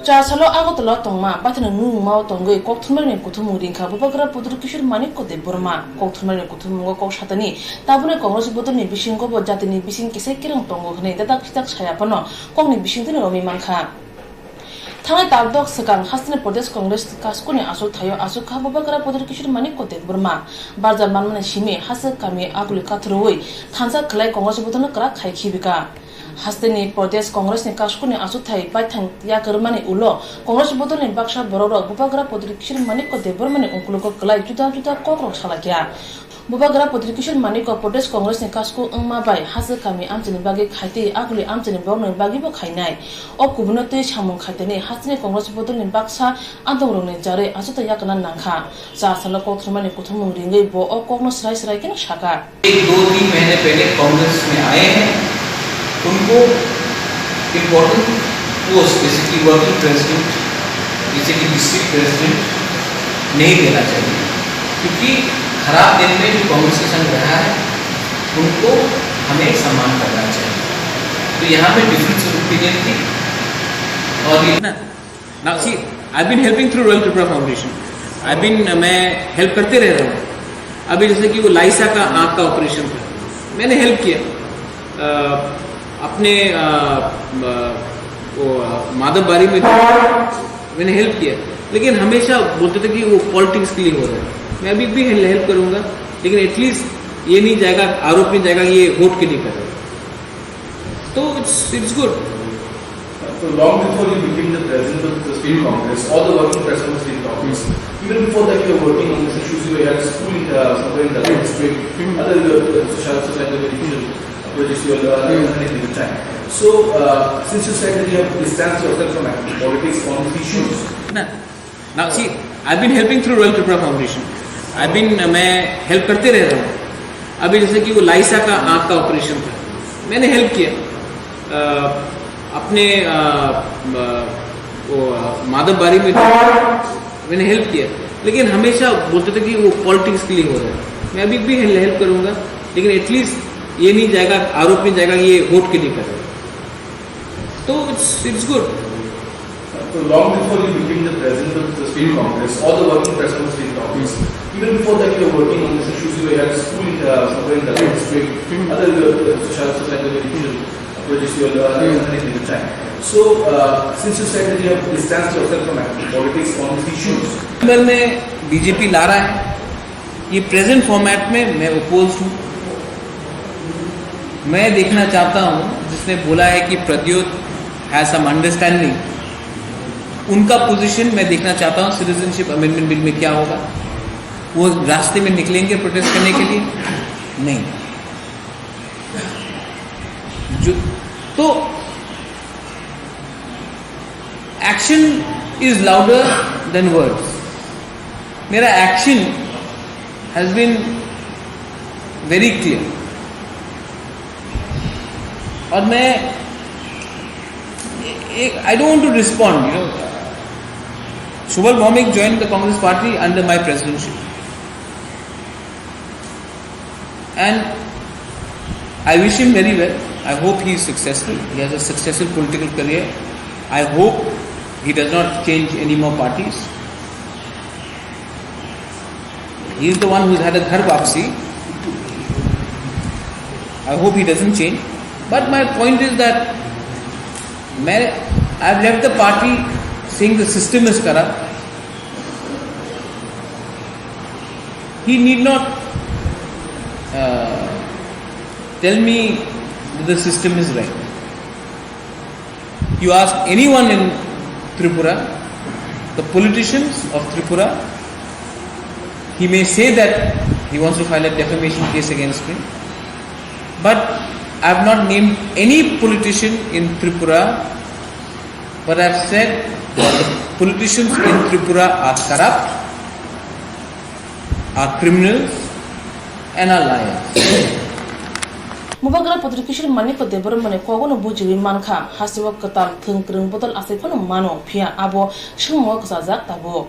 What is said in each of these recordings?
Chasalo Agotala Tongma, Batan Mao Tongue, Coctumani Kutumu Rinka, Bubagra Pudu Kishur Maniko de Burma, Coctumani Kutumu Shatani, Tabuna Congress Botani Bishingo Jatini Bishin Kisekiran Tongo, Nedak Hayapano, Kongni Bishinton Romi Manka. Tangai Tabdok Sakang Hassan Prodes Congress Kaskuni Asu Tayo Asuka Bubagra Pudu Kishur Maniko de Burma, Barza Manman Shimi, Hasa Kami Aguli Katrui, Tanza Kalai Congress Botana Krak Haikibika. Hasteni Prodes Congress ni Kashkuni Asutai Baitang Yakarmani Ulo, Congress Botoni Baksha Bororo, Bubagra Putriction Maniko de Burmani Unkulo Kalai Juda Kokro Salakia. Bubagra Putriction Maniko Prodes Congress ni Kasko Mabai, Hasakami Amtini Bagi Kaiti, Aguli Amtini Bono Bagibo Kainai, O Kubunote Shamun Kateni, Hasteni Congress Botoni Baksa, Antorone Jare, Asuta Yakanan Nanka, Sasalako Trumani Kutumu Ringe Bo, O Kognos Rice Rakin Shaka. 2-3 महीने पहले कांग्रेस में आए हैं उनको important post basically working president जैसे कि district president नहीं देना चाहिए क्योंकि खराब दिन में जो कांग्रेस के संग रहा है उनको हमें सम्मान करना चाहिए तो यहाँ पे डिफरेंस ऑफ ओपिनियन थी और ये Now see, I've been helping through Royal Tripura Foundation. मैं हेल्प करते रह रहा हूँ. अभी जैसे कि वो लाइसा का आँख का ऑपरेशन था, मैंने हेल्प किया. अपने वो माधव बारी में मैंने हेल्प किया, लेकिन हमेशा बोलते थे कि वो पॉलिटिक्स के लिए हो रहा है. मैं अभी भी हेल्प करूंगा, लेकिन एटलीस्ट ये नहीं जाएगा, आरोप नहीं जाएगा ये वोट के लिए कर रहे. तो it's good. So long before you became the president of the state congress or the working president of the state congress, even before that you were working on these issues. You had school somewhere in the district, other social projects you were running at the time. So since you said that you have distanced yourself from active politics on these issues. Now see, I've been helping through Royal Tripura Foundation. मैं help करते रह रहा हूँ. अभी जैसे कि वो लाइसा का आँख का ऑपरेशन था, मैंने हेल्प किया. अपने वो माधव बारी में मैंने हेल्प किया, लेकिन हमेशा बोलते थे कि वो पॉलिटिक्स के लिए हो रहा है. मैं अभी भी हेल्प करूंगा, लेकिन एटलीस्ट ये नहीं जाएगा, आरोप नहीं जाएगा ये वोट के लिए कर रहे. तो it's good. So long before you became the president of the state congress or the working president of the state congress, even before that you were working on these issues. You had school somewhere in the district, other social projects you were running at the time. So since you said that you have distanced yourself from active politics on these issues. में BJP ला रहा है, ये present format में मैं oppose हूँ. मैं देखना चाहता हूँ जिसने बोला है कि प्रद्योत हैज सम अंडरस्टैंडिंग, उनका पोजीशन मैं देखना चाहता हूँ. सिटीजनशिप अमेंडमेंट बिल में क्या होगा, वो रास्ते में निकलेंगे प्रोटेस्ट करने के लिए? नहीं. तो action is louder than words. मेरा action has been very clear, और मैं I don't want to respond. Subal Bhaumik joined the Congress party under my presidency, and I wish him very well. I hope he is successful. He has a successful political career. I hope he does not change any more parties. He is the one who's had a ghar wapsi. I hope he doesn't change. But my point is that I've left the party saying the system is corrupt. He need not tell me that the system is right. You ask anyone in Tripura, the politicians of Tripura, he may say that he wants to file a defamation case against me, but I have not named any politician in Tripura, but I have said that the politicians in Tripura are corrupt, are criminals, and are liars. Mubagra Putriction Maniko de Burmane Kogono Buji Manka, Hasiwa Katam, Tunkrung Bottle Asipano Mano, Pia Abo, Shumok Zazak Tabo.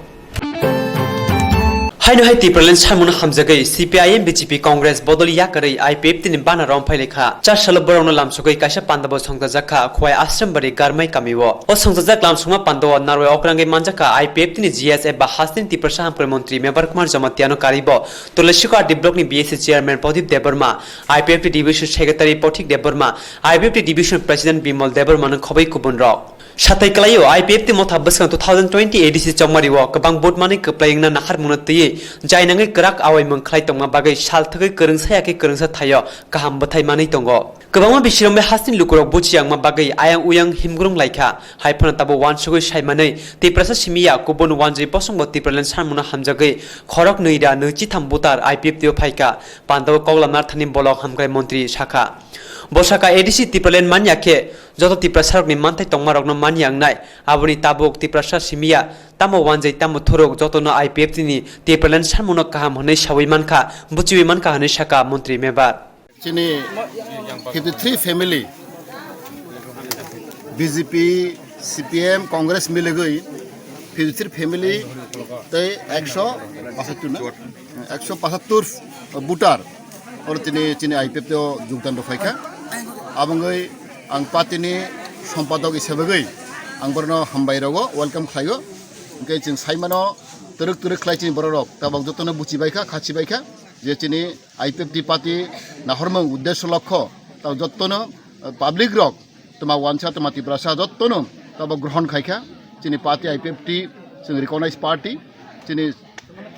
हाइनो हाइ तिप्रलेन सामुन हामजगै CPIM BJP Congress बदलिया करै IPF तिनि बाना रम फाइलेखा चार सल बरावनो लामसुगै काइसा पान्दब संगजाखा खय आश्रमबारि गारमै कामिवो ओ संगजाक लामसुमा पान्दव नारवे अक्रांगै मानजाका IPF तिनि GS एबा हास्तिन तिप्रसा हामप्र मन्त्री मेबर कुमार जमतियानो कारिबो तुलसीका डिब्लक नि BSC chairman Pradip Debbarma IPF division secretary Pathik Debbarma IPF division president Bimal Debbarma खबै कुबुन रक साथै कलायो IPF ति मथा बसखां 2020 ADC चमरिवो गोबां बटमानि कप्लायंना नाखार मुनतयै जायनाङै कराक आवै मंखलाय तंमा बागै सालथगै करंसायाखै करंसा थायो गाहाम बथाय मानै दंगो गोबांमा बिसिरमबे हासिन लुकुरक बुचियांमा बागै आयां उयां हिमग्रुं लायखा हायफना ताबो वानसुगै सायमानै तिप्रसा सिमिया कुबन वानजै पसंग तिप्रलेन सानमुना हामजगै खरक नैरा नैचि थामबुतार IPF तियो फायका पान्दव कौलामनार थानि ब्लक हामग्राय मन्त्री शाखा बसाका ADC तिप्रलेन मान्याखे जत तिप्रसारक नि मानथाय तंमारकनो मान्यांनाय आबनि ताबुक तिप्रसा सिमिया तामो वानजै तामो थुरुक जतनो IPF तिनि तिप्रलेन सानमुना काहाम हनै सावैमानखा बुचिवैमानखा हनै शाखा मन्त्री मेबार चिनी 53 फैमिली BJP CPM कांग्रेस मिलगई 53 फैमिली तै 175 बुटार और चिनी IPF तो जुगदान रफायखा आबंगै आं पार्टीनि सम्पादक हिसाबै आं बरनो हामबायरगो वेलकाम खायो ओंखाय जों साइमानो तुरुक तुरुक खालायचिनि बररक ताबाक जतनो बुचिबायखा खाचिबायखा जे चिनि IPF टी पार्टी नाहरमं उद्देश्य लक्ष्य ता जतनो पाब्लिक रक तमा वानसा तमा तिब्रासा जतनो ताबाक ग्रहण खायखा चिनि पार्टी IPF टी जों रिकगनाइज पार्टी चिनि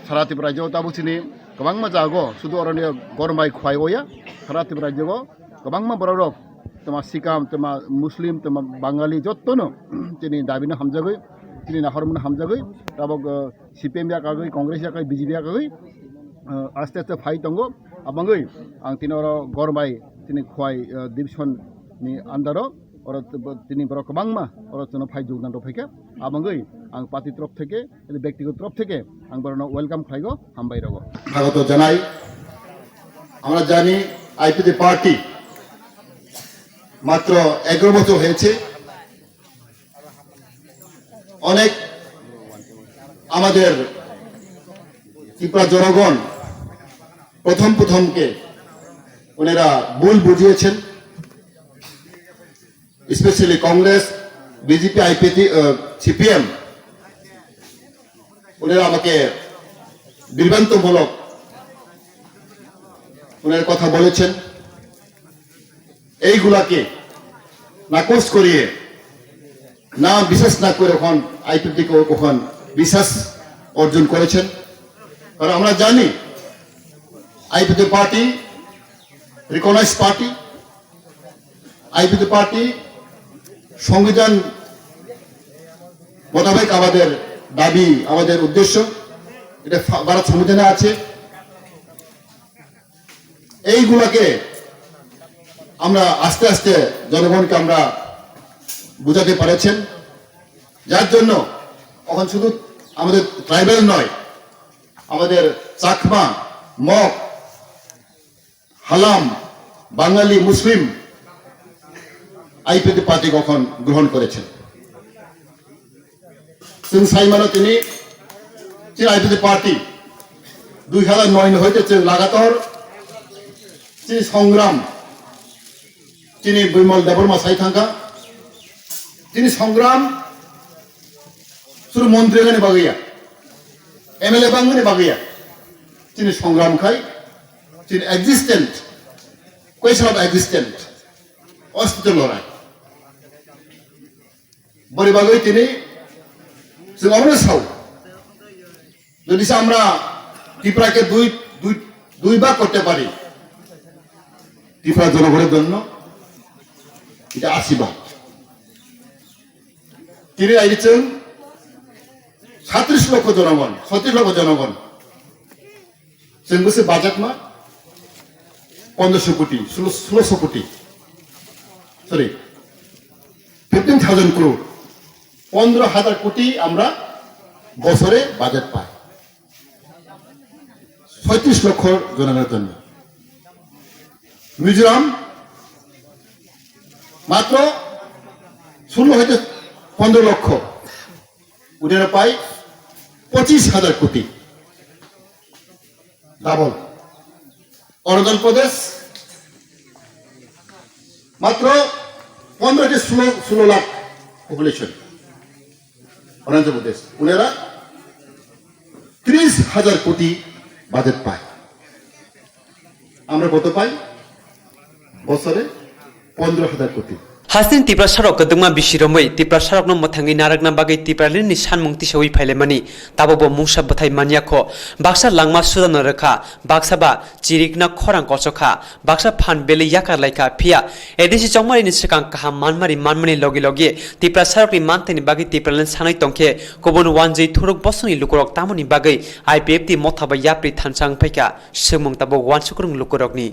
सारा त्रिपुरा राज्योआव ताबो चिनि गोबांमा जागो सुदु अरण्य गरमाय खवायगया सारा त्रिपुरा राज्योआव गोबांमा बररक तमा सिकाम तमा मुस्लिम तमा बांगाली जतनो चिनि दाबिनो हामजागै चिनि नाहरमन हामजागै ताबाक CPM याकागै कांग्रेस याकागै BJP याकागै आस्ते आस्ते फाइ दंगो आबांगै आं तिनर गरमाय तिनि खवाय डिभिजन नि आन्दारो और तिनि बर गोबांमा और जन फाइ जुगदान रफायखा आबांगै आं पार्टी तरफ থেকে ব্যক্তিগত तरफ থেকে आं बरनो वेलकाम खायगो हामबायरगो স্বাগত জানাই আমরা জানি IPF পার্টি মাত্র 11 বছর হয়েছে অনেক আমাদের ত্রিপুরা জনগণ প্রথমকে ওনারা ভুল বুঝিয়েছেন specially Congress BJP IPF CPM ওনারা আমাকে বিভ্রান্তমূলক ওনার কথা বলেছেন এইগুলাকে নাকচ করিয়ে না বিশ্বাস না করে এখন IPF কে কখন বিশ্বাস অর্জন করেছেন কারণ আমরা জানি IPF party recognise party IPF party সংবিধান মোতাবেক আমাদের দাবি আমাদের উদ্দেশ্য এটা ভারত সংবিধানে আছে এইগুলাকে আমরা আস্তে আস্তে জনগণকে আমরা বুঝাতে পারছেন যার জন্য এখন শুধু আমাদের ট্রাইবাল নয় আমাদের চাকমা মগ হালাম বাঙালি মুসলিম IPF পার্টি কখন গ্রহণ করেছেন সিং সাইমানো তিনি IPF পার্টি 2009 হইতে লাগাতার চিনি সংগ্রাম চিনি বিমল দেবর্মা সাই থাকা তিনি সংগ্রাম শুধু মন্ত্রী গানে বাগিয়া MLA বাঙ্গনে বাগিয়া তিনি সংগ্রাম খাই তিনি এক্সিস্টেন্ট কোয়েশ্চন অফ এক্সিস্টেন্ট অস্তিত্ব লড়াই বড় বাগৈ তিনি আমরা চাও যদি আমরা ত্রিপুরাকে দুই ভাগ করতে পারি ত্রিপুরা জনগণের জন্য এটা আশীর্বাদ তিনি আইছেন 37 লক্ষ জনগণ 36 লক্ষ জনগণ जों बोसोर बाजेटमा 1500 কোটি 1600 কোটি সরি 15,000 crore 15,000 কোটি আমরা বছরে বাজেট পাই 36 লক্ষ জনগণের জন্য মিজোরাম মাত্র 16 হইতে 15 লক্ষ ওনারা পাই 25,000 কোটি ডাবল। অরুণাচল প্রদেশ মাত্র 15-16 লাখ পপুলেশন। অরুণাচল প্রদেশ উনারা 30,000 কোটি বাজেট পায়। আমরা কত পাই? বছরে 15,000 কোটি। हासिन तिप्रा सरक गदुमा बिसिरमै तिप्रा सरक न मथांगि नारगना बागै तिप्रालिनि सानमुंति सवै फाइलेमानि ताबो मुसा बथाय मानियाखो बाक्सा लांमा सुदान रखा बाक्साबा चिरिकना खरां कचखा बाक्सा फान बेले याकार लाइका फिया एदिसि चंगमारिनि सिगां काहा मानमानि लगे लगे तिप्रा सरकनि मानथेनि बागै तिप्रालिन सानै तंखे गुबुन वानजै थुरुक बसनि लुकुरक तामनि बागै आईपीएफ ति मथाबा याप्रि थानसां फैका सोमों Tabo वानसुकुरुं लुकुरकनि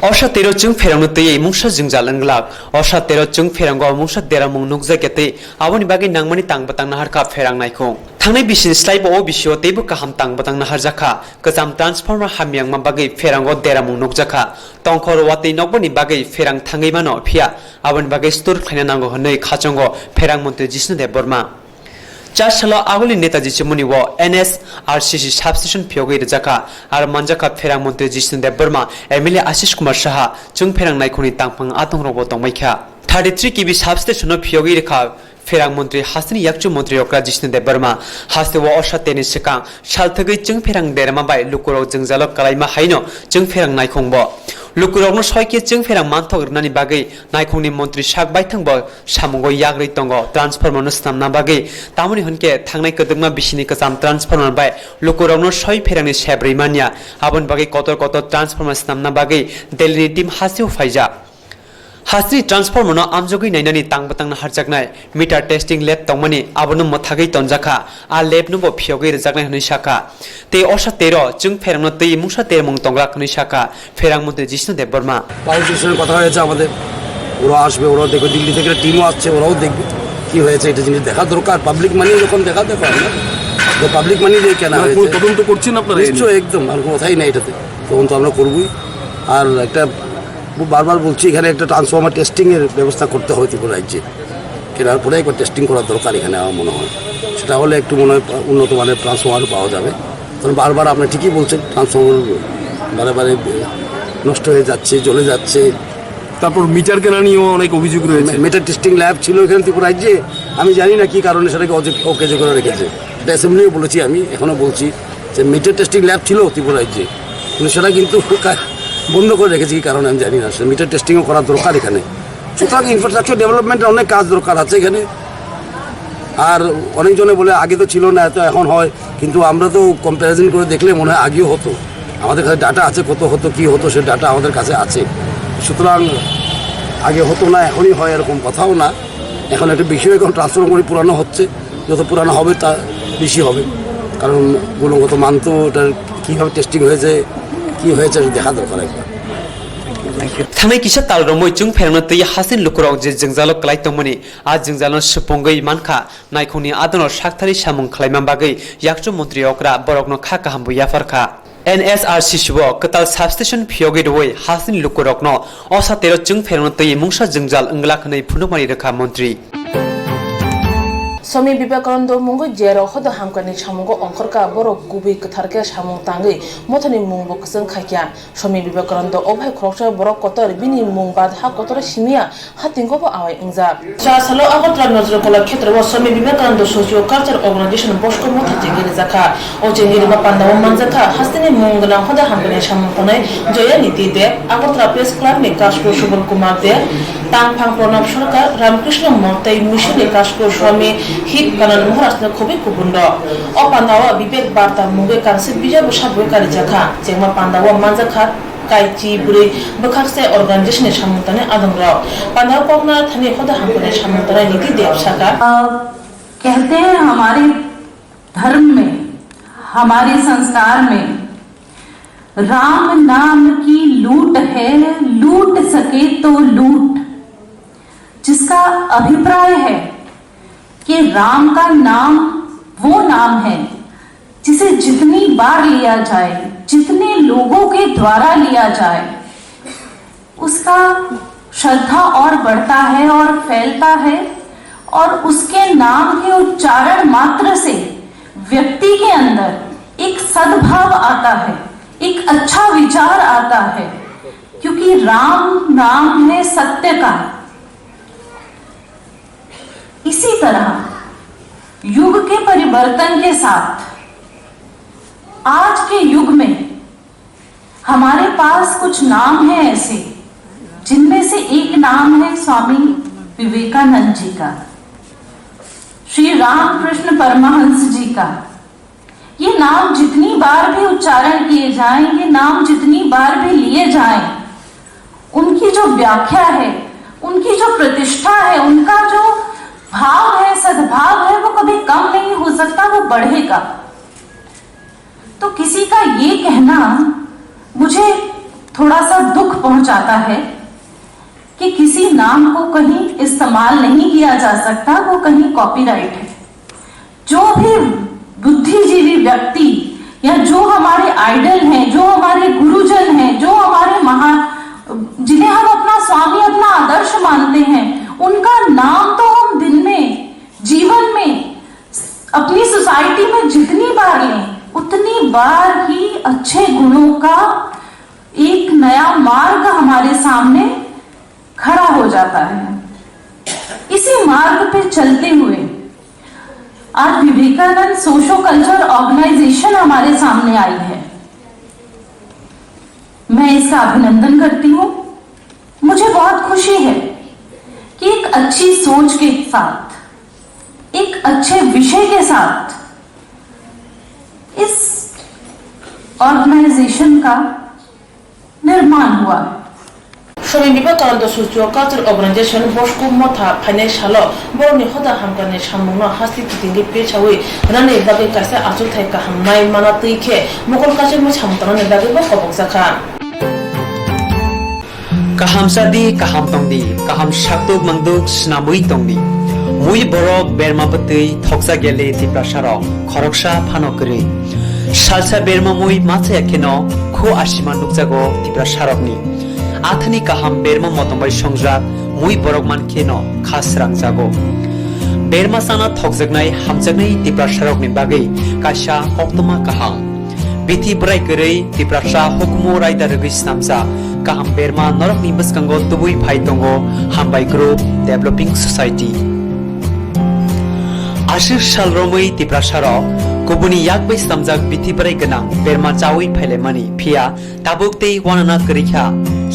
Osha tero chung ferang tei mungsa jingja langlak osha tero chung ferang go mungsa dera mung nukja kete aboni bagi nangmani tang batang nahar ka ferang naikho thangnai bisin slai bo bisio teibu kaham tang batang nahar jakha kajam transformer hamyang ma bagi ferang go dera mung nukjakha tongkhor watei nokboni bagi ferang thangai mano phia aboni bagi stur khaina nango honei khachongo ferang mantri Jishnu Dev Burma 4 साल आगोलनि नेताजी चिमुनि वो NSRCC substation फियोगै रजाका आरो मानजाका फेरां मन्त्रि जिष्णु देव Burma MLA Ashish Kumar Saha जों फेरां नायखुनि तांफां आतंरबो तंमाइखा 33 किबि substation फियोगै रखा फेरां मन्त्रि हासनि याकचु मन्त्रि अक्रा जिष्णु देव Burma हासे वो अशा तेनि सिकां सालथगै जों फेरां देरमा bye लुकुरौ जोंजालो कलाइमा हाइनो जों फेरां नायखंबो लुकुरौनो सयके जों फेरां मानथगरनानि बागै नायखंनि मन्त्रि साक बायथांबो सामुगो याग्रै तंगो ट्रान्सफर्मनो स्नामना बागै तामुनि हनके थांनाय कदममा बिसिनि कसाम ट्रान्सफर्मर बाय लुकुरौनो सय फेरांनि सेब्रैमानिया आबन बागै कतर ट्रान्सफर्मर स्नामना बागै दिल्लीनि टीम हासिउ फाइजा हासनि ट्रान्सफर्मरनो आमजगै नायनानि तांबतांना हारजाकनाय मीटर टेस्टिंग लैब तंमानि आबनो मथागै तनजाखा आ लैब नुबो फियोगै रजाकनाय हनै शाखा ते अशा तेरो जों फेरांनो तै मुसा तेर मुं तंग्रा हनै शाखा फेरां मन्त्रि जिष्णु देव बर्मा পলিটিশিয়ানের কথা হয়েছে আমাদের ওরা আসবে ওরাও দেখবে দিল্লি থেকে টিমও আসছে ওরাও দেখবে কি হয়েছে এটা জিনিস দেখা দরকার পাবলিক মানি যখন দেখাতে পারে না তো পাবলিক মানি দিয়ে কেনা হয়েছে তদন্ত করছেন আপনারা নিশ্চয়ই একদম আর কথাই নাই এটাতে তদন্ত আমরা করবই আর একটা বারবার বলছি এখানে একটা ট্রান্সফর্মার টেস্টিং এর ব্যবস্থা করতে হয় ত্রিপুরা রাজ্যে কেনার পরে একবার টেস্টিং করার দরকার এখানে আমার মনে হয় সেটা হলে একটু মনে হয় উন্নত মানের ট্রান্সফর্মার পাওয়া যাবে কারণ বারবার আপনি ঠিকই বলছেন ট্রান্সফর্মার বারে নষ্ট হয়ে যাচ্ছে জ্বলে যাচ্ছে তারপর মিটার কেনা নিয়েও অনেক অভিযোগ রয়েছে মিটার টেস্টিং ল্যাব ছিল এখানে ত্রিপুরা রাজ্যে আমি জানি না কি কারণে সেটাকে অকেজ করে রেখেছে এটা অ্যাসেম্বলিও বলেছি আমি এখনও বলছি যে মিটার টেস্টিং ল্যাব ছিল ত্রিপুরা রাজ্যে কিন্তু সেটা কিন্তু বন্ধ করে রেখেছি কি কারণে আমি জানি না মিটার টেস্টিংও করা দরকার এখানে সুতরাং ইনফ্রাস্ট্রাকচার ডেভেলপমেন্টের অনেক কাজ দরকার আছে এখানে আর অনেকজনে বলে আগে তো ছিল না এত এখন হয় কিন্তু আমরা তো কম্প্যারিজন করে দেখলে মনে হয় আগেও হতো আমাদের কাছে ডাটা আছে কত হতো কী হতো সে ডাটা আমাদের কাছে আছে সুতরাং আগে হতো না এখনই হয় এরকম কথাও না এখন একটা বিষয় এখন ট্রান্সফার করে পুরানো হচ্ছে যত পুরানো হবে তা বেশি হবে কারণ গুণগত মান তো ওটার কীভাবে টেস্টিং হয়েছে কি হয়েছে দেখা দরকার একবার थांनाय किसा तालरमै जों फेरांनो तै हासिन लुकुराव जे जोंजालो क्लाइ तंमनि आ जोंजालो सुपंगै मानखा नायखौनि आदनो साकथारि सामुं खलाइमा बागै याकचु मन्त्रि अक्रा बरकनो खा काहामबो याफारखा NSRCC वो कताल सबस्टेशन फियोगै दोय हासिन लुकुरकनो असा तेरो जों फेरांनो तै मुंसा जोंजाल अंगलाखनै फुनुमानि रखा मन्त्रि Swami Vivekananda mungo jero hodo hamkani chamungo onkorka borok gubi katharke chamung tangi mothani mungbo kusang khakya Swami Vivekananda obhai khorokcha borok kotor bini mungbad ha kotor simia hatingo bo awai ingza cha salo agotra nozro kola khetra bo Swami Vivekananda socio culture organization bosko motha jengiri zakha o jengiri ba pandaw manjaka hastini mungna hodo hamkani chamung tanai joya niti de agotra press club ni kashko shubal kumar de tangphang pranab sarkar ramkrishna montai mission ni kashko Swami Hit kanan Maharashtra khobi kubundo o pandawa bibek barta munge kanse bija busha bokari jakha jengma pandawa manjakha kaichi buri bokakse organization samutane adamra pandawa kokna thani khoda hamkone samutane niti dev saka कहते हैं हमारे धर्म में हमारे संस्कार में राम नाम की लूट है लूट सके तो लूट जिसका अभिप्राय है कि राम का नाम वो नाम है जिसे जितनी बार लिया जाए जितने लोगों के द्वारा लिया जाए उसका श्रद्धा और बढ़ता है और फैलता है और उसके नाम के उच्चारण मात्र से व्यक्ति के अंदर एक सद्भाव आता है, एक अच्छा विचार आता है, क्योंकि राम नाम है सत्य का। इसी तरह युग के परिवर्तन के साथ आज के युग में हमारे पास कुछ नाम हैं ऐसे, जिनमें से एक नाम है स्वामी विवेकानंद जी का, श्री रामकृष्ण परमहंस जी का। ये नाम जितनी बार भी उच्चारण किए जाएं, ये नाम जितनी बार भी लिए जाएं, उनकी जो व्याख्या है, उनकी जो प्रतिष्ठा है, उनका जो भाव है, सद्भाव है, वो कभी कम नहीं हो सकता, वो बढ़ेगा। तो किसी का ये कहना मुझे थोड़ा सा दुख पहुंचाता है कि किसी नाम को कहीं इस्तेमाल नहीं किया जा सकता, वो कहीं कॉपीराइट है। जो भी बुद्धिजीवी व्यक्ति या जो हमारे आइडल हैं, जो हमारे गुरुजन हैं, जो हमारे जिन्हें हम अपना स्वामी, अपना आदर्श मानते हैं, उनका नाम तो हम दिन में, जीवन में, अपनी सोसाइटी में जितनी बार लें, उतनी बार ही अच्छे गुणों का एक नया मार्ग हमारे सामने खड़ा हो जाता है। इसी मार्ग पे चलते हुए आज विवेकानंद सोशो कल्चर ऑर्गेनाइजेशन हमारे सामने आई है। मैं इसका अभिनंदन करती हूं। मुझे बहुत खुशी है कि एक अच्छी सोच के साथ, एक अच्छे विषय के साथ इस ऑर्गेनाइजेशन का निर्माण हुआ। Swami Vivekananda Social Culture Organization Bosco Motha Pane Shalo Borni Hoda Hamgane Shamuno Hasti Kitingi Pechawi Rane Bagi Kasa Atu Taika Hamnai Manati Ke Mokol Kache Much Hamtana Bagi Bokobosaka Kaham Sadi, Kaham Tongdi, Kaham Shaktuk Manduk, Snamui Tongdi Mui Borok, Berma Pati, Toksa Gele, Tiprasharo, Koroksha Panokri Shalsa Berma Mui Matya Kino, Ko Ashiman Nukzago, Tiprasharokni Athani kaham berma motombai songjak mui borokman keno khasrang jago berma sana thokjaknai hamjaknai tiprasarokni bagai kaisa koktoma kaham bithi brai korei tiprasa hukumo raida rogoi snamja kaham berma norokni bwskango tubui phai tongo hambai group developing society ashir sal romoi tiprasaro Kubuni yakbai samjak bithi brai ganang berma chawi phailemani phia tabukte wanana korikha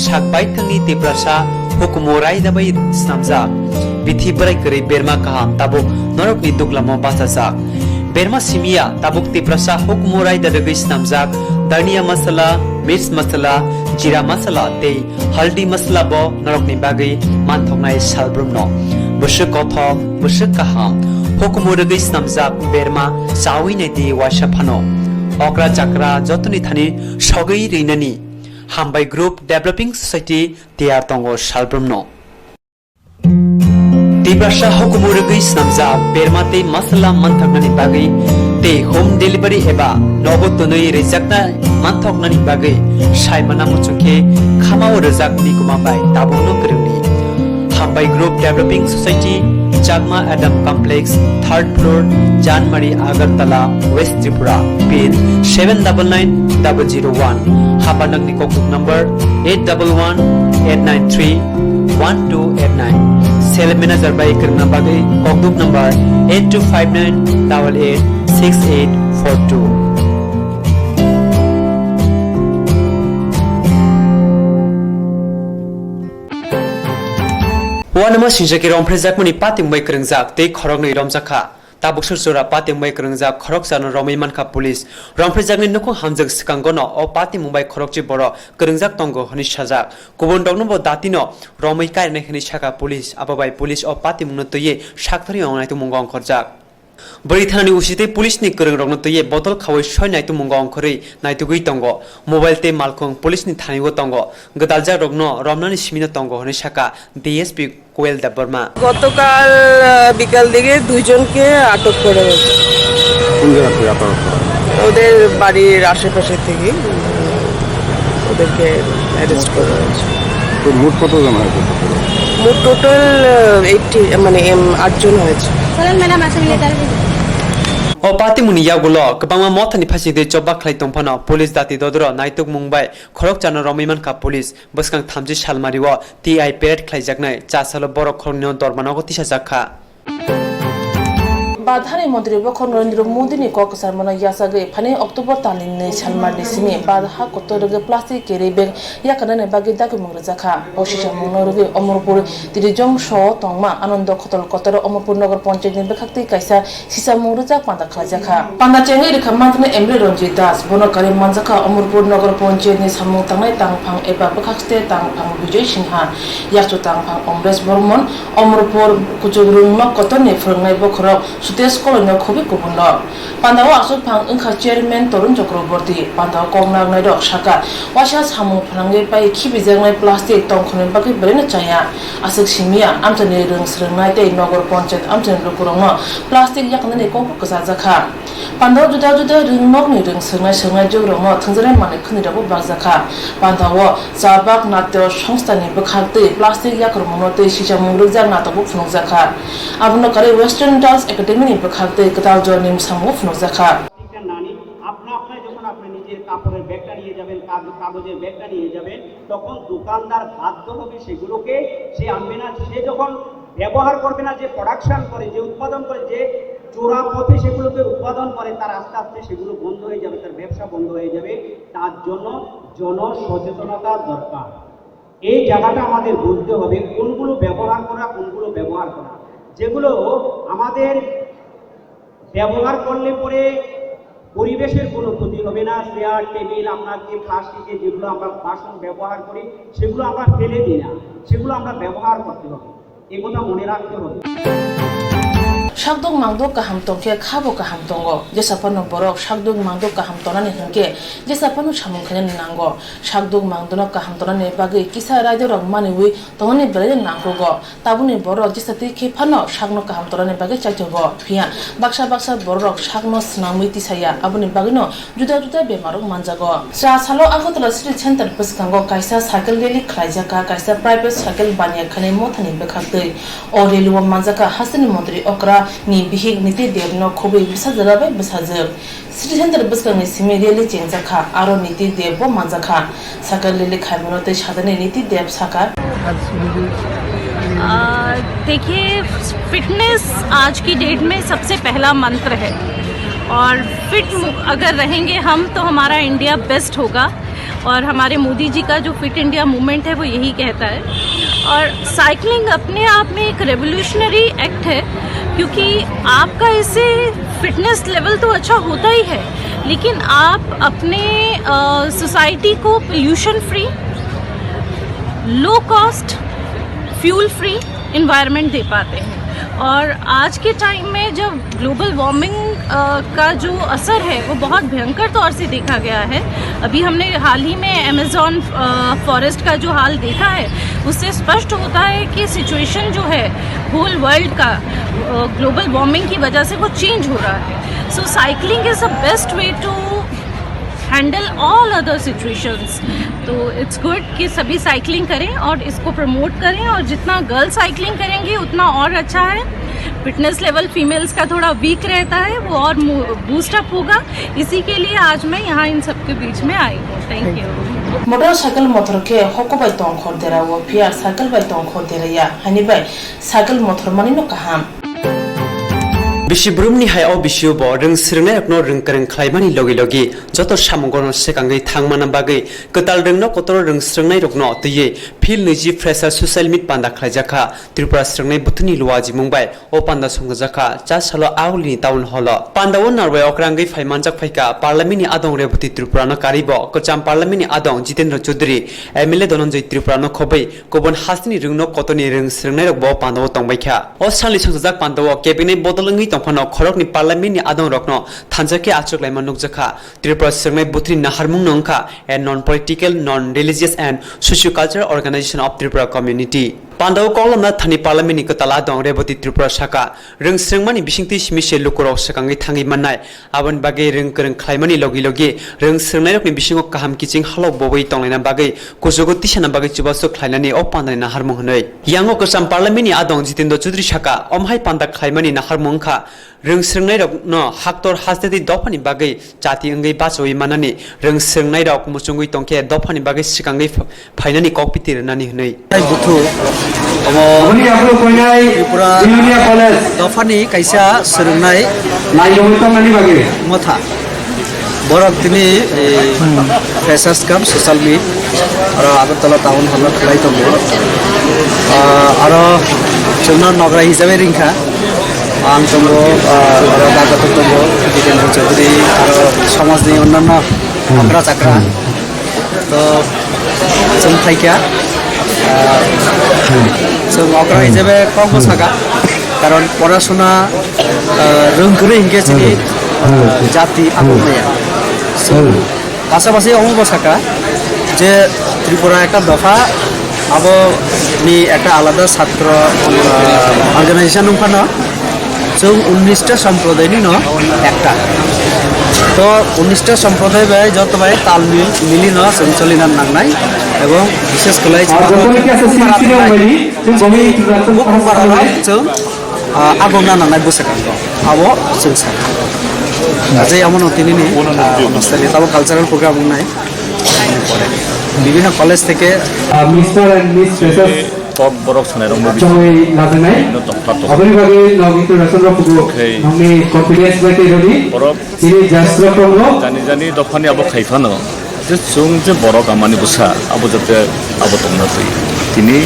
sakbai thangni tiprasa hukumorai dabai snamjak bithi brai kori berma kaham tabuk norokni duklamo basajak berma simia tabuk tiprasa hukumorai dadagoi snamjak dania masala mirch masala jira masala tei haldi masala bo norokni bagai manthoknai salbrumno busuk kothok busuk kaham hukumoragoi snamjak berma chawi naidi washa phano okra chakra jotoni thani sogei reinani Hambai Group Developing Society Tiar Tongo Salbrumno Tiprasa hukumuragoi snamja bermate masala manthoknani bagai te home delivery eba nogotonoi rejakna manthoknani bagai saimana muchukhe khamao rejak nikuma bai tabono korongni Hambai Group Developing Society Chagma Adam Complex 3rd floor Janmari Agartala West Tripura pin 799001 Hapanagni Kokuk number 8118931289 Sale manager by Kirna Bagai Kokuk number 8259886842 Wanama sinjaki romprezak muni pating mai krengjak te khorok nei romjakha tabuk sursura pating mai krengjak khorok jana romai manka police romprezak ni nokho hamjak sikangono o pating mumbai khorokchi boro krengjak tongo honi sajak kubon dogno bo datino romai kairne khini saka police ababai police o pating mungno toye sakthari ongnai tu mungong khorjak Bari thani usite police ni kereng rogno toye botol khawai soi nai tu mungong khori nai tu gui tongo mobile te malkhong police ni thani go tongo gadalja rogno romnani simino tongo honi saka DSP কোয়েল দেববর্মা গতকাল বিকাল দিকে দুইজনকে আটক করা হয়েছে কোন জায়গা থেকে আটক ওদের বাড়ির আশেপাশে থেকে ওদেরকে অ্যারেস্ট করা হয়েছে তো মোট কতজন হয়েছে মোট টোটাল 80 মানে 8 জন হয়েছে O party muni yagulo kabangma mothani phasi de chobba khlai tongphano police dati dodro naituk mumbai khorok chana romiman ka police buskang thamji salmariwo ti parade khlaijaknai chasalo borok khornion dormanago tisa jakha बाधानी मंत्री बखर नरेंद्र मोदी ने Kock सरमना यासागे फने अक्टूबर तालिन ने छलमार निसिमे बाधा कोतोरगे plastic carry bag या कनने बागे दागे मंगरा जाखा ओशिशा मंगनरगे Amarpur तिरिजंग show तंगमा आनंद खतल कोतर अमरपुर नगर पंचायत ने बखक्ति कैसा सिसा मंगरा जा पांदा खला जाखा पांदा चेंगे रेखा माथने एमरे रंजित दास बनकारे मानजाखा अमरपुर नगर पंचायत ने सामु तंगनाय तांगफां एबा बखक्ते तांगफां विजय सिंहा याचो तांगफां अमरेश बर्मन अमरपुर कुचुगरुंग कतने फोरंनाय बखर सुतेश कॉलोनी खुबी गुबुन पांडाव आसुक फांग अंखा चेयरमैन तरुण चक्रवर्ती पांडाव कोंगनाग नायदक साका वाशा सामु फलांगे पाइ खिबिजंनाय प्लास्टिक तंखने बागै बरेनो चाया आसुक सिमिया आमथने रोंस्रोंनाय तै नगर पंचायत आमथने लुकुरंग प्लास्टिक याकनानै कोंखो गजा जाखा पांडाव जुदा जुदा रोंनकनि रोंस्रोंनाय सोंनाय जौरंग थंजराय माने खनिराबो बागजाखा पांडाव जाबाक नाट्य संस्थानि बखागतै प्लास्टिक याकरमनो तै सिसा मुंगजा नाटकबो फुंगजाखा आबुनो करे वेस्टार्न डांस एकाडेमी नि बखागतै कताव जनिम सामु फुंगजाखा নানি আপনা আপনি যখন আপনি নিজের কাপড়ের ব্যাগটা নিয়ে যাবেন কাগজের ব্যাগটা নিয়ে যাবেন তখন দোকানদার বাধ্য হবে সেগুলোকে সে আনবে না সে যখন ব্যবহার করবে না যে প্রোডাকশন করে যে উৎপাদন করে যে চোরা পথে সেগুলোকে উৎপাদন করে তার আস্তে আস্তে সেগুলো বন্ধ হয়ে যাবে তার ব্যবসা বন্ধ হয়ে যাবে তার জন্য জনসচেতনতা দরকার এই জায়গাটা আমাদের বুঝতে হবে কোনগুলো ব্যবহার করা কোনগুলো ব্যবহার করা যেগুলো আমাদের ব্যবহার করলে পরে পরিবেশের কোনো ক্ষতি হবে না চেয়ার টেবিল আপনার যে প্লাস্টিকের যেগুলো আমরা বাসন ব্যবহার করি সেগুলো আমরা ফেলে দিই না সেগুলো আমরা ব্যবহার করতে হবে এই কথা মনে রাখতে হবে Shakdog mangdog kaham tongke khabo kaham tongo jesapano borok shakdog mangdog kaham tonani hingke jesapano samung khane nango shakdog mangdono kaham tonani bagi kisa radio rok maniwi tongani bere nango go tabuni borok jesati khefano shakno kaham tonani bagi chaitogo phia baksa baksa borok shakno snamui tisaya abuni bagino juda juda bemarok manjago sa salo agotla city center puskango kaisa cycle rally khlaijaka kaisa private cycle banya khane mothani bekhakte o rally manjaka hasani mantri okra ni bihik niti devno khobai bisajarabe bisajab city center buskangni simi rally chengjaka aro niti devbo manjaka cycle rally khaimonote sadane niti dev sakar देखिए fitness आज की date में सबसे पहला मंत्र है और fit अगर रहेंगे हम तो हमारा इंडिया बेस्ट होगा और हमारे मोदी जी का जो फिट इंडिया मूवमेंट है वो यही कहता है और साइकिलिंग अपने आप में एक रेवोल्यूशनरी एक्ट है क्योंकि आपका इससे फिटनेस लेवल तो अच्छा होता ही है लेकिन आप अपने सोसाइटी को pollution free low cost fuel free environment दे पाते हैं और आज के टाइम में जब ग्लोबल वार्मिंग का जो असर है वो बहुत भयंकर तौर से देखा गया है अभी हमने हाल ही में अमेज़न फॉरेस्ट का जो हाल देखा है उससे स्पष्ट होता है कि सिचुएशन जो है होल वर्ल्ड का ग्लोबल वार्मिंग की वजह से वो चेंज हो रहा है so cycling is a best way to handle all other situations तो इट्स गुड कि सभी साइकिलिंग करें और इसको प्रमोट करें और जितना गर्ल्स साइकिलिंग करेंगे उतना और अच्छा है फिटनेस लेवल फीमेल्स का थोड़ा वीक रहता है वो और बूस्टअप होगा इसी के लिए आज मैं यहाँ इन सबके बीच में आई हूँ थैंक यू मोटरसाइकिल मोटर के हको बाय तों खर देरा वो फिया साइकिल बाय तों खर देरया हानि बाय साइकिल मोटर मानि न काहाम Bishibrum ni hai o bishu bo rung sirnai rokno rung kareng khlaimani logi logi joto samungono sekangai thangmana bagai ketal rungno kotor rung sirnai rokno teye phil niji fresher social media panda khlaijaka Tripura sirnai butuni luaji mumbai o panda songjaka chasalo auli town hall panda won narwai okrangai phaimanjak phaika parliament ni adong rebuti Tripura no karibo kocham parliament ni adong Jitendra Chaudhary MLA Dhananjay Tripura no khobai kobon hasni rungno kotoni rung sirnai rok bo panda o tongbaikha o sali songjak panda o cabinet bodolangi फनो खरक नि parliament नि आदं रखनो थानजाके आचक लाइमान नुकजखा त्रिपुरा सिरनाय बुथ्रि नाहारमुं नंखा a non political non religious and socio cultural organisation of Tripura community Pandau kolamna thani parliament ni kotala dong reboti Tripura Shaka rung srengmani bisingti simise lukurok sakangi thangi manai abon bagai rung kereng khlaimani logi logi rung srengnai rokni bisingo kaham kiching halok boboi tonglena bagai kusugo tisana bagai chubaso khlainani o pandai na harmong hnoi yango kosam parliament ni adong Jitendra Chaudhary Shaka omhai panda khlaimani na harmong kha rung srengnai rok no haktor hasdeti dofani bagai jati ngai bachoi manani rung srengnai rok musungui tongke dofani bagai sikangai phainani kokpitir nani hnoi Dofani kaisa serungnai motha borok tini freshers camp social meet aro agartala town hall khlai tongo aro chuna nogra hisabe ringkha ang tongo aro dagato tongo Jitendra Chaudhary aro samaj ni onnanno akra chakra to chung thaikya অগ্রা হিসেবে কম থাকা কারণ পড়াশোনা রং করে হিংগেছি জাতি Água পাশাপাশি অঙ্গ থাকা যে ত্রিপুরা একটা দফা আবো নি একটা আলাদা ছাত্র অর্গানাইজেশন ওখানে जों 19টা সম্প্রদায়নি ন একটা তো 19টা সম্প্রদায় বাই যত বাই তালমিল মিলি ন সঞ্চালন নাংনাই এবং বিশেষ করে আগমনা নাংনাই বসেকান্ত আবো जों सा আজই আমন তিনি নি অবস্থায় তাও কালচারাল প্রোগ্রাম নাই বিভিন্ন কলেজ থেকে mister and miss freshers top borok sanai rong bi joy ladanai abri bagi nogitu rasan rokugo nami confidence baki rodi borok ini jasra kongo jani dofani abo khaifano je chung je borok amani busa abo jate abo tongna tui tini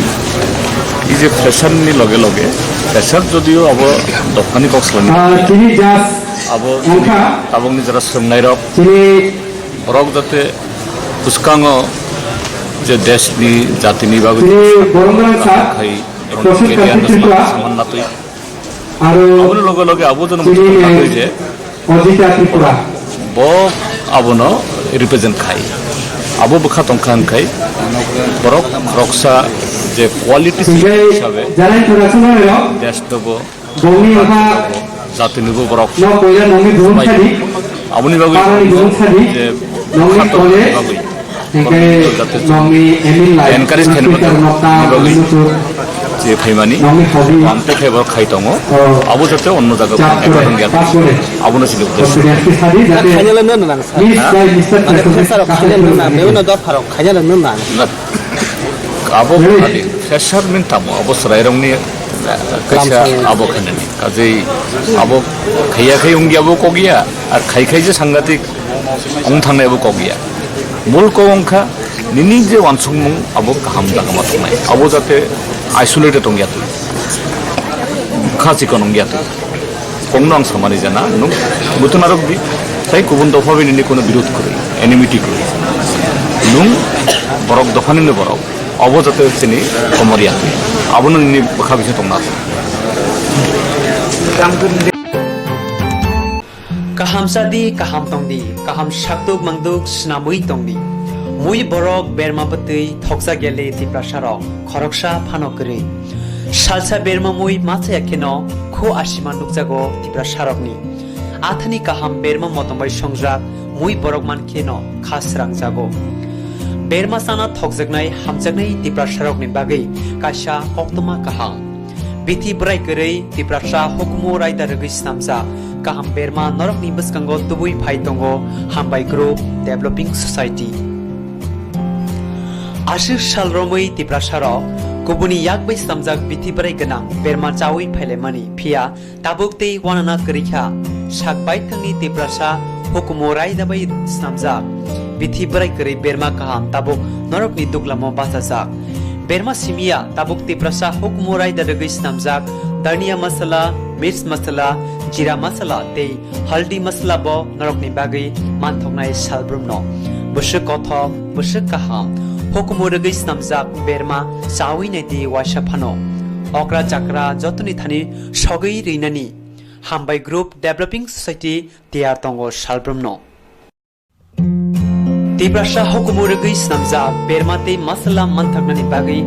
এই যে fresher নি লগে লগে fresher যদিও abo dofani kok slani tini jas abo tabongni jara songnai rok tini borok jate puskango যে দেশ নি জাতি নি বাগু খাই সমান নাতই আর আবুর লগে লগে আবু জন মুখ্য যে অজিতা ত্রিপুরা ব আবুনো রিপ্রেজেন্ট খাই আবু বখা তংখান খাই বরক রক্সা যে কোয়ালিটি হিসাবে জানাই পড়াশোনা হলো দেশ দেব বনি ওহা জাতি নিব বরক ন কইলা নমি গুণ ছাড়ি আবুনি বাগু যে নমি কলে encourage যে ফাইমানি আমতে ফেভার খাই দङ আবু যাতে অন্য জায়গা আবু না ছিল আবু ফ্রেশার মিন তামো অবসরাই রংনি কাইসা আবু খাইনানি কাজেই আবু খাইয়া খাই উঙ্গি আবু কগিয়া আর খাই খাই যে সাংঘাতিক অং থাंनाय আবু কগিয়া মূল কংখা নিনি যে ওয়ানসুংমুং আবো কাহাম জাগামা তংনাই আবো যাতে আইসোলেটেড তংগিয়া তুই খাচি কনংগিয়া তুই কংনো আং সামানি জানা নং বুতনারক দি তাই গুবুন দফাবে নিনি কোনো বিরোধ করে এনিমিটি করে নং বরক দফানিনে বরক আবো যাতে চিনি কমরিয়া তুই আবো নিনি বখা বিছে তংনা kaham sadi kaham tongdi kaham shaktuk mangduk snamui tongdi mui borok berma patui thoksa gele Tripura Sharok khoroksha phanokri salsa berma mui macha yakheno kho ashima nukjago Tripura Sharokni athani kaham berma motombai songjak mui borok mankheno khasrang jago berma sana thokjaknai hamjaknai Tripura Sharokni bagai kaisa koktoma kaham bithi brai korei Tripura hukumo raida rogoi snamja kaham berma norok ni baskango tubui phai tongo hambai group developing society ashir sal romoi Tripura Sharok kubuni yakbai samjak bithi brai ganang berma chawi phaile mani phia tabukte wanana korikha sakbai thangni Tripura hukumo raida bai snamjak bithi brai korei berma kaham tabuk norok ni duklamo basajak berma simia tabuk Tripura hukumo raida rogoi snamjak dania masala मिर्च मसला जीरा मसला ते हल्दी मसला बो नरकनि बागै मानथंनाय सालब्रुमनो बुसु कथ बुसु काहाम हुकुमरगै स्नामजाक बेरमा चावैनाय दि वासाफानो अक्रा चक्रा जतनि थानि सगै रैनानि हामबाय ग्रुप डेभलपिं सोसाइटी तियार तंगो सालब्रुमनो Tripura hukumurgui snamjak bermate masala manthaknani bagui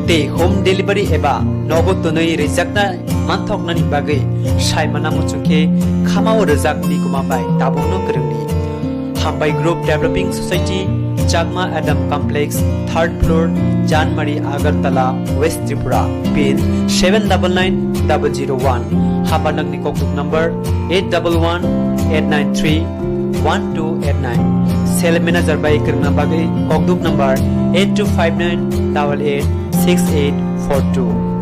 te home delivery eba nogot tonoi rejakna manthoknani bagai saimana muchungke khamao rejak ni kuma bai tabono krengni Hambai Group Developing Society Chakma Adam Complex 3rd floor Janmari Agartala West Tripura pin 799001 Habanang ni kokduk number 8118931289 Sale manager by Kirna Bagai kokduk number 8259886842